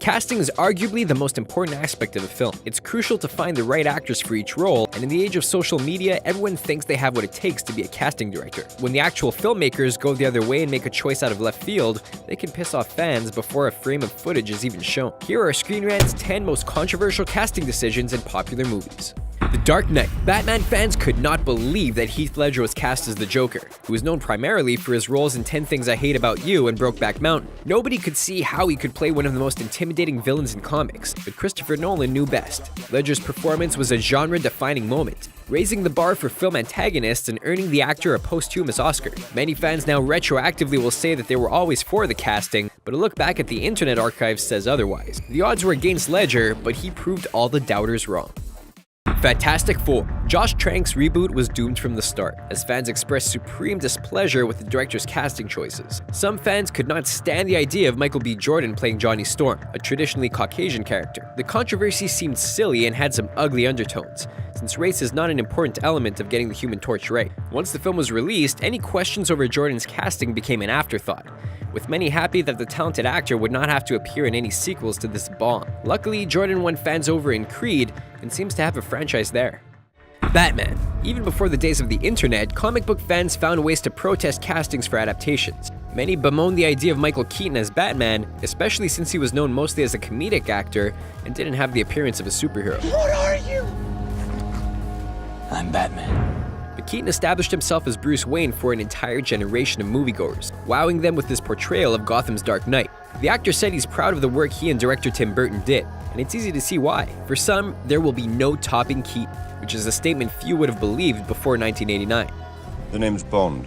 Casting is arguably the most important aspect of a film. It's crucial to find the right actors for each role, and in the age of social media, everyone thinks they have what it takes to be a casting director. When the actual filmmakers go the other way and make a choice out of left field, they can piss off fans before a frame of footage is even shown. Here are Screen Rant's 10 most controversial casting decisions in popular movies. The Dark Knight. Batman fans could not believe that Heath Ledger was cast as the Joker, who was known primarily for his roles in 10 Things I Hate About You and Brokeback Mountain. Nobody could see how he could play one of the most intimidating villains in comics, but Christopher Nolan knew best. Ledger's performance was a genre-defining moment, raising the bar for film antagonists and earning the actor a posthumous Oscar. Many fans now retroactively will say that they were always for the casting, but a look back at the Internet Archive says otherwise. The odds were against Ledger, but he proved all the doubters wrong. Fantastic Four. Josh Trank's reboot was doomed from the start, as fans expressed supreme displeasure with the director's casting choices. Some fans could not stand the idea of Michael B. Jordan playing Johnny Storm, a traditionally Caucasian character. The controversy seemed silly and had some ugly undertones, since race is not an important element of getting the Human Torch right. Once the film was released, any questions over Jordan's casting became an afterthought, with many happy that the talented actor would not have to appear in any sequels to this bomb. Luckily, Jordan won fans over in Creed and seems to have a franchise there. Batman. Even before the days of the internet, comic book fans found ways to protest castings for adaptations. Many bemoaned the idea of Michael Keaton as Batman, especially since he was known mostly as a comedic actor and didn't have the appearance of a superhero. What are you? I'm Batman. But Keaton established himself as Bruce Wayne for an entire generation of moviegoers, wowing them with his portrayal of Gotham's Dark Knight. The actor said he's proud of the work he and director Tim Burton did, and it's easy to see why. For some, there will be no topping Keaton, which is a statement few would have believed before 1989. The name's Bond.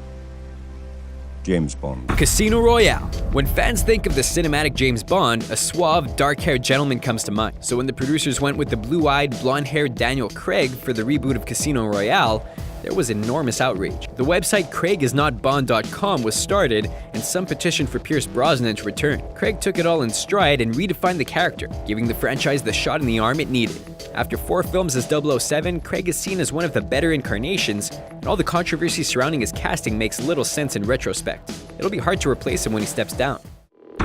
James Bond. Casino Royale. When fans think of the cinematic James Bond, a suave, dark-haired gentleman comes to mind. So when the producers went with the blue-eyed, blonde-haired Daniel Craig for the reboot of Casino Royale, there was enormous outrage. The website CraigIsNotBond.com was started, and some petitioned for Pierce Brosnan to return. Craig took it all in stride and redefined the character, giving the franchise the shot in the arm it needed. After 4 films as 007, Craig is seen as one of the better incarnations, and all the controversy surrounding his casting makes little sense in retrospect. It'll be hard to replace him when he steps down.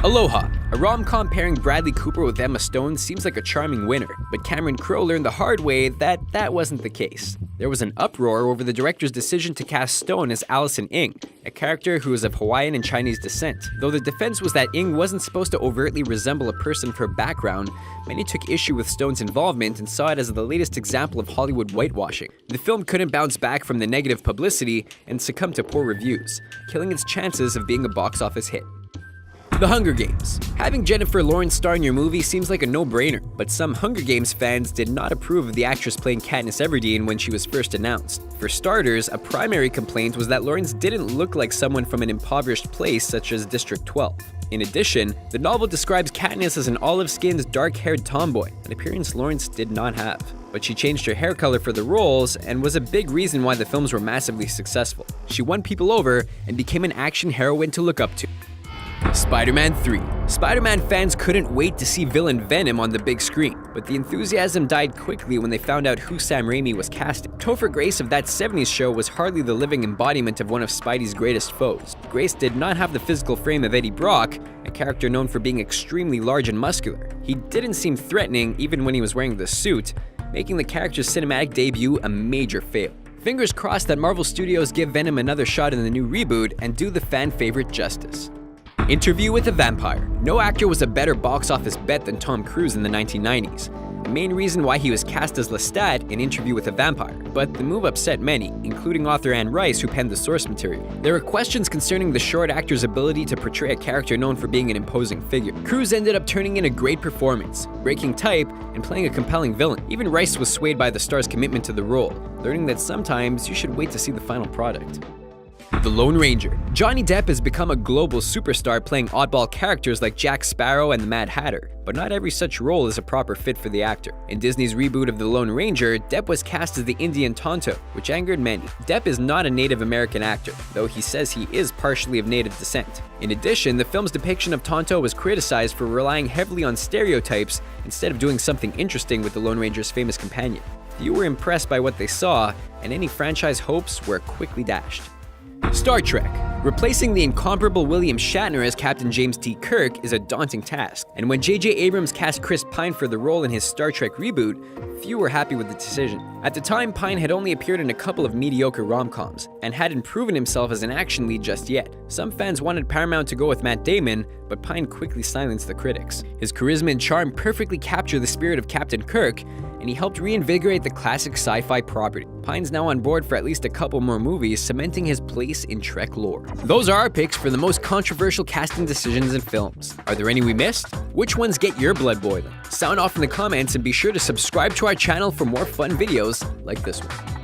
Aloha. A rom-com pairing Bradley Cooper with Emma Stone seems like a charming winner, but Cameron Crowe learned the hard way that that wasn't the case. There was an uproar over the director's decision to cast Stone as Allison Ng, a character who is of Hawaiian and Chinese descent. Though the defense was that Ng wasn't supposed to overtly resemble a person for background, many took issue with Stone's involvement and saw it as the latest example of Hollywood whitewashing. The film couldn't bounce back from the negative publicity and succumbed to poor reviews, killing its chances of being a box office hit. The Hunger Games. Having Jennifer Lawrence star in your movie seems like a no-brainer, but some Hunger Games fans did not approve of the actress playing Katniss Everdeen when she was first announced. For starters, a primary complaint was that Lawrence didn't look like someone from an impoverished place such as District 12. In addition, the novel describes Katniss as an olive-skinned, dark-haired tomboy, an appearance Lawrence did not have. But she changed her hair color for the roles and was a big reason why the films were massively successful. She won people over and became an action heroine to look up to. Spider-Man 3. Spider-Man fans couldn't wait to see villain Venom on the big screen, but the enthusiasm died quickly when they found out who Sam Raimi was casting. Topher Grace of That 70s Show was hardly the living embodiment of one of Spidey's greatest foes. Grace did not have the physical frame of Eddie Brock, a character known for being extremely large and muscular. He didn't seem threatening even when he was wearing the suit, making the character's cinematic debut a major fail. Fingers crossed that Marvel Studios give Venom another shot in the new reboot and do the fan favorite justice. Interview with a Vampire. No actor was a better box office bet than Tom Cruise in the 1990s. The main reason why he was cast as Lestat in Interview with a Vampire, but the move upset many, including author Anne Rice, who penned the source material. There were questions concerning the short actor's ability to portray a character known for being an imposing figure. Cruise ended up turning in a great performance, breaking type and playing a compelling villain. Even Rice was swayed by the star's commitment to the role, learning that sometimes you should wait to see the final product. The Lone Ranger. Johnny Depp has become a global superstar playing oddball characters like Jack Sparrow and the Mad Hatter, but not every such role is a proper fit for the actor. In Disney's reboot of The Lone Ranger, Depp was cast as the Indian Tonto, which angered many. Depp is not a Native American actor, though he says he is partially of Native descent. In addition, the film's depiction of Tonto was criticized for relying heavily on stereotypes instead of doing something interesting with the Lone Ranger's famous companion. Few were impressed by what they saw, and any franchise hopes were quickly dashed. Star Trek. Replacing the incomparable William Shatner as Captain James T. Kirk is a daunting task, and when J.J. Abrams cast Chris Pine for the role in his Star Trek reboot, few were happy with the decision. At the time, Pine had only appeared in a couple of mediocre rom-coms, and hadn't proven himself as an action lead just yet. Some fans wanted Paramount to go with Matt Damon, but Pine quickly silenced the critics. His charisma and charm perfectly capture the spirit of Captain Kirk, and he helped reinvigorate the classic sci-fi property. Pine's now on board for at least a couple more movies, cementing his place in Trek lore. Those are our picks for the most controversial casting decisions in films. Are there any we missed? Which ones get your blood boiling? Sound off in the comments and be sure to subscribe to our channel for more fun videos like this one.